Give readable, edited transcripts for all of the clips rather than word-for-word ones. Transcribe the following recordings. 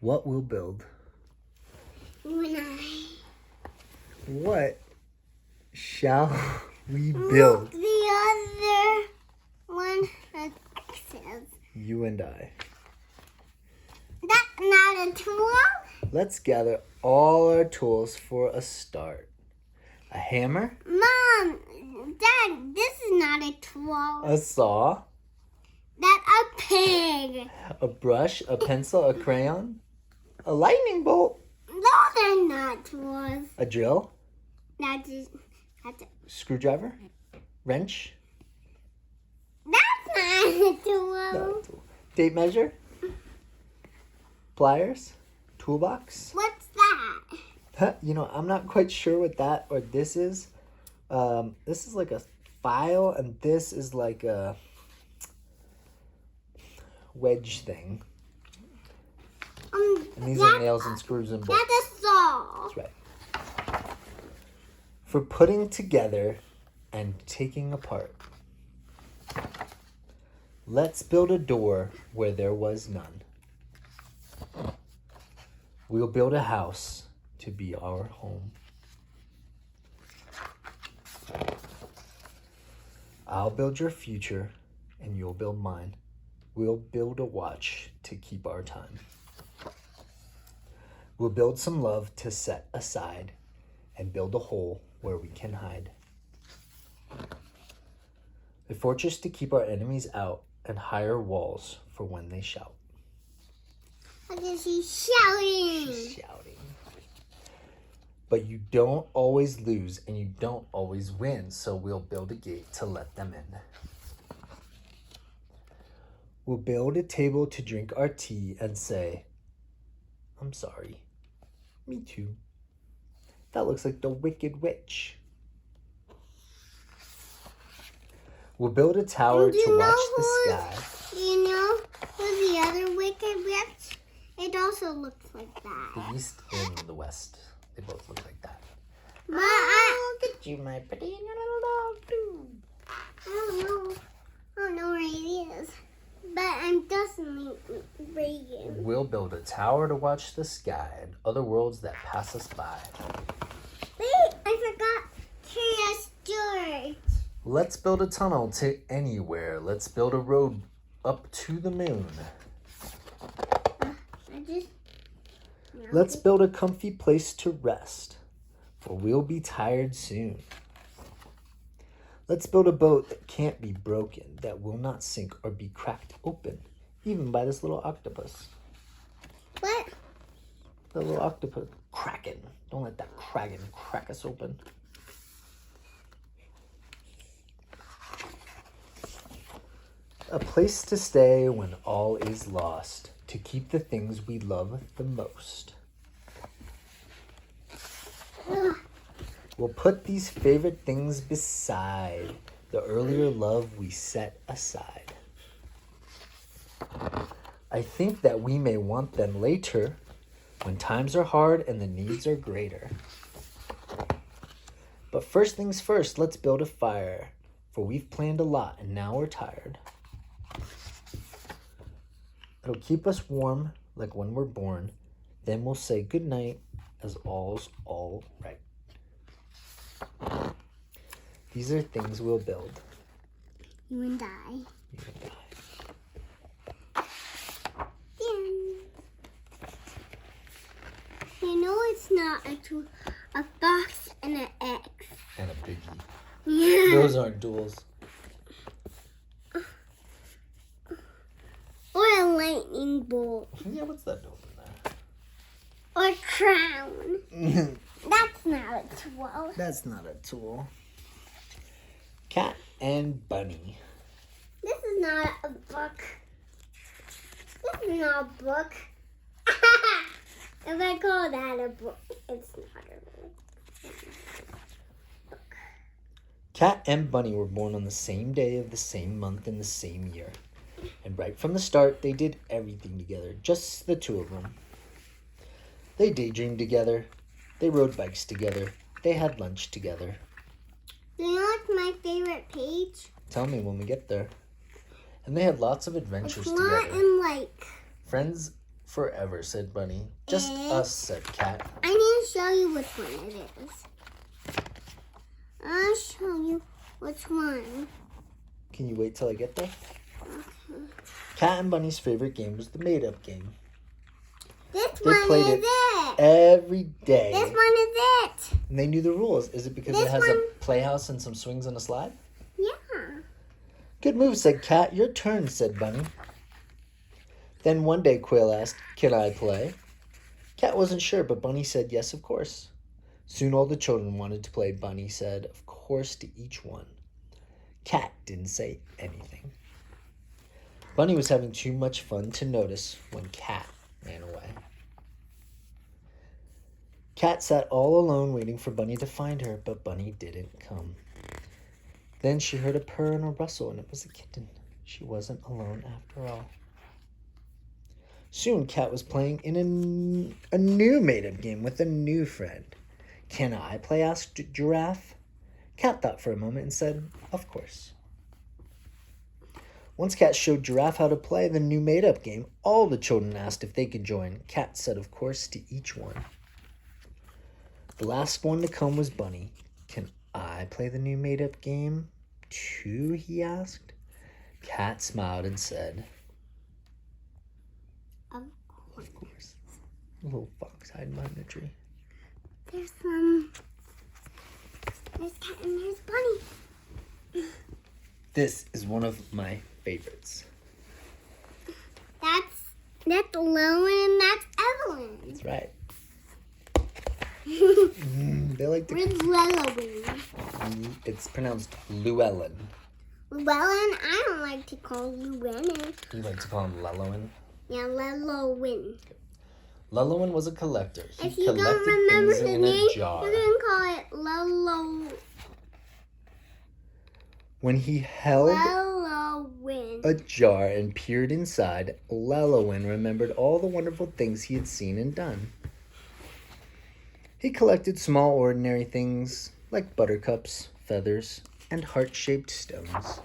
What we'll build? You and I. What shall we Look, build? the other one has X's. You and I. That's not a tool. Let's gather all our tools for a start. A hammer. Mom, Dad, this is not a tool. A saw. That's a pig. A brush. A pencil. A crayon. A lightning bolt. Those are not tools. A drill. That's a Screwdriver. Wrench. That's not a tool. Not a tool. Tape measure. Pliers. Toolbox. What's that? You know, I'm not quite sure what that or this is. This is like a file, and this is like a wedge thing. And these are nails and screws and bolts. That's a saw. That's right. For putting together and taking apart. Let's build a door where there was none. We'll build a house to be our home. I'll build your future and you'll build mine. We'll build a watch to keep our time. We'll build some love to set aside and build a hole where we can hide. A fortress to keep our enemies out and higher walls for when they shout. Look at she's shouting. She's shouting. But you don't always lose and you don't always win, so we'll build a gate to let them in. We'll build a table to drink our tea and say, I'm sorry. Me too. That looks like the Wicked Witch. We'll build a tower to watch the sky. Do you know who's the other Wicked Witch? It also looks like that. The east and the west. They both look like that. But Look at you, my pretty little dog, too. I don't know where he is. But I'm definitely Reagan. We'll build a tower to watch the sky and other worlds that pass us by. Wait, I forgot Curious George. Let's build a tunnel to anywhere. Let's build a road up to the moon. Let's build a comfy place to rest, for we'll be tired soon. Let's build a boat that can't be broken, that will not sink or be cracked open, even by this little octopus. What? The little octopus. Kraken. Don't let that kraken crack us open. A place to stay when all is lost, to keep the things we love the most. We'll put these favorite things beside the earlier love we set aside. I think that we may want them later, when times are hard and the needs are greater. But first things first, let's build a fire, for we've planned a lot and now we're tired. It'll keep us warm like when we're born. Then we'll say goodnight as all's all right. These are things we'll build. You and I. You and I. You know it's not a box and an X. And a biggie. Yeah. Those aren't duels. Or a lightning bolt. Yeah, what's that doing there? Or crown. That's not a tool. That's not a tool. Cat and bunny. This is not a book. This is not a book. If I call that a book, it's not a book. Cat and bunny were born on the same day of the same month in the same year. And right from the start, they did everything together, just the two of them. They daydreamed together. They rode bikes together. They had lunch together. Do you know what's my favorite page? Tell me when we get there. And they had lots of adventures It's not together. in like Friends Forever, said Bunny. Just us, said Cat. I need to show you which one it is. I'll show you which one. Can you wait till I get there? Okay. Cat and Bunny's favorite game was the made-up game. This They one played is it it. every day. This one is it. And they knew the rules. Is it because This it has a one- playhouse and some swings and a slide? Yeah. Good move, said Cat. Your turn, said Bunny. Then one day Quail asked, can I play? Cat wasn't sure, but Bunny said yes, of course. Soon all the children wanted to play. Bunny said, of course, to each one. Cat didn't say anything. Bunny was having too much fun to notice when Cat ran away. Cat sat all alone waiting for Bunny to find her, but Bunny didn't come. Then she heard a purr and a rustle, and it was a kitten. She wasn't alone after all. Soon Cat was playing in a new made-up game with a new friend. Can I play? Asked Giraffe. Cat thought for a moment and said, of course. Once Cat showed Giraffe how to play the new made-up game, all the children asked if they could join. Cat said, of course, to each one. The last one to come was Bunny. Can I play the new made-up game too? He asked. Cat smiled and said, of course. A little fox hiding behind the tree. There's Cat and there's Bunny. This is one of my favorites. That's Lowen and that's Evelyn. That's right. They like to. Where's Llewellyn? It's pronounced Llewellyn. Llewellyn? I don't like to call Llewellyn. You like to call him Llewellyn? Yeah, Llewellyn. Llewellyn was a collector. He If you collected don't remember things the in name, a jar. you're going to call it Llewellyn. When he held Llewellyn. a jar and peered inside, Llewellyn remembered all the wonderful things he had seen and done. He collected small, ordinary things like buttercups, feathers, and heart-shaped stones.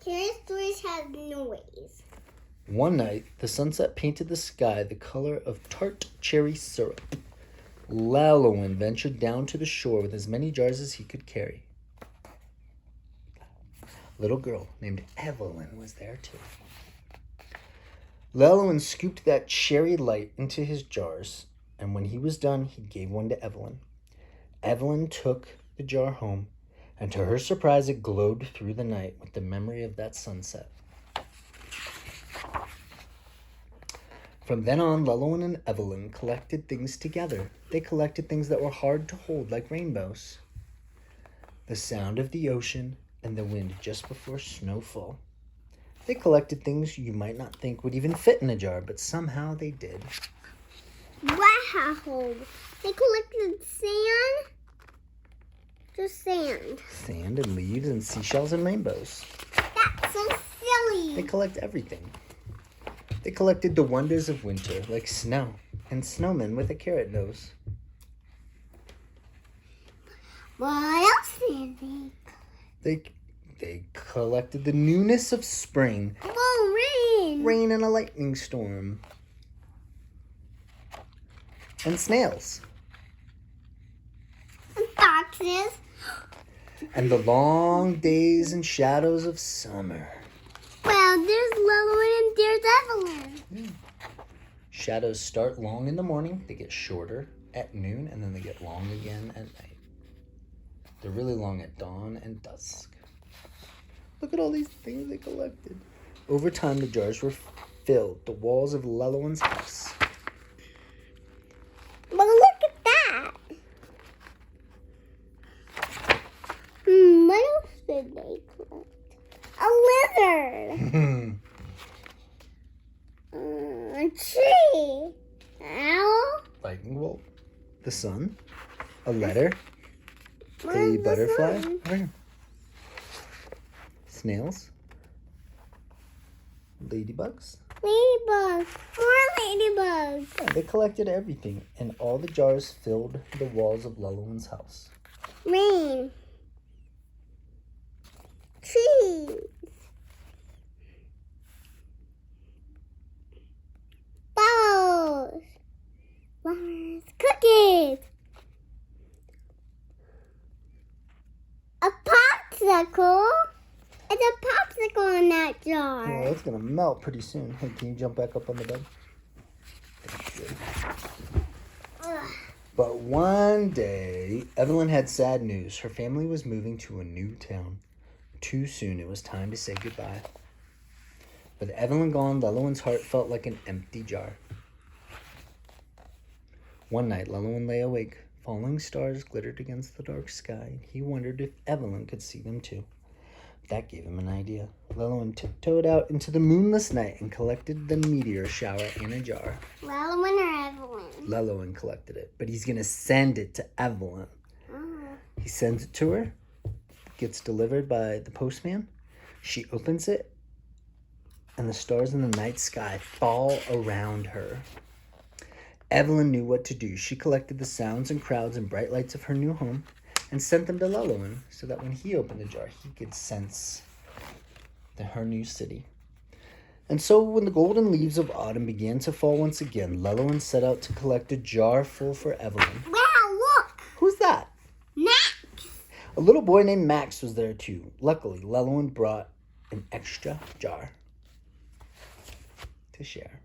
Curious Stories has noise. One night, the sunset painted the sky the color of tart cherry syrup. Llewellyn ventured down to the shore with as many jars as he could carry. A little girl named Evelyn was there too. Llewellyn scooped that cherry light into his jars, and when he was done, he gave one to Evelyn. Evelyn took the jar home, and to her surprise, it glowed through the night with the memory of that sunset. From then on, Llewellyn and Evelyn collected things together. They collected things that were hard to hold, like rainbows, the sound of the ocean, and the wind just before snowfall. They collected things you might not think would even fit in a jar, but somehow they did. Wow! They collected sand? Just sand. Sand and leaves and seashells and rainbows. That's so silly. They collect everything. They collected the wonders of winter, like snow, and snowmen with a carrot nose. What else did they? They collected the newness of spring, Oh, rain. rain and a lightning storm, and snails, And foxes. and the long days and shadows of summer. Well, there's Llewellyn and there's Evelyn. Shadows start long in the morning, they get shorter at noon, and then they get long again at night. They're really long at dawn and dusk. Look at all these things they collected. Over time, the jars were filled, the walls of Llewellyn's house. Well, look at that. What else did they collect? A lizard. A tree. Owl. Lightning bolt. The sun. A letter. A Where's the butterfly. sun? Over here. Snails. Ladybugs. Ladybugs. More ladybugs. Yeah, they collected everything, and all the jars filled the walls of Llewellyn's house. Rain. Trees. icicle in that jar. Oh, it's going to melt pretty soon. Hey, can you jump back up on the bed? Ugh. But one day, Evelyn had sad news. Her family was moving to a new town. Too soon, it was time to say goodbye. With Evelyn gone, Lelowin's heart felt like an empty jar. One night, Lelowin lay awake. Falling stars glittered against the dark sky, and he wondered if Evelyn could see them too. That gave him an idea. Lelowin tiptoed out into the moonless night and collected the meteor shower in a jar. Lalowin or Evelyn? Lelowin collected it, but he's going to send it to Evelyn. Oh. He sends it to her. Gets delivered by the postman. She opens it, and the stars in the night sky fall around her. Evelyn knew what to do. She collected the sounds and crowds and bright lights of her new home and sent them to Lelowin so that when he opened the jar, he could sense her new city. And so when the golden leaves of autumn began to fall once again, Lelowin set out to collect a jar full for Evelyn. Wow, look! Who's that? Max! A little boy named Max was there too. Luckily, Lelowin brought an extra jar to share.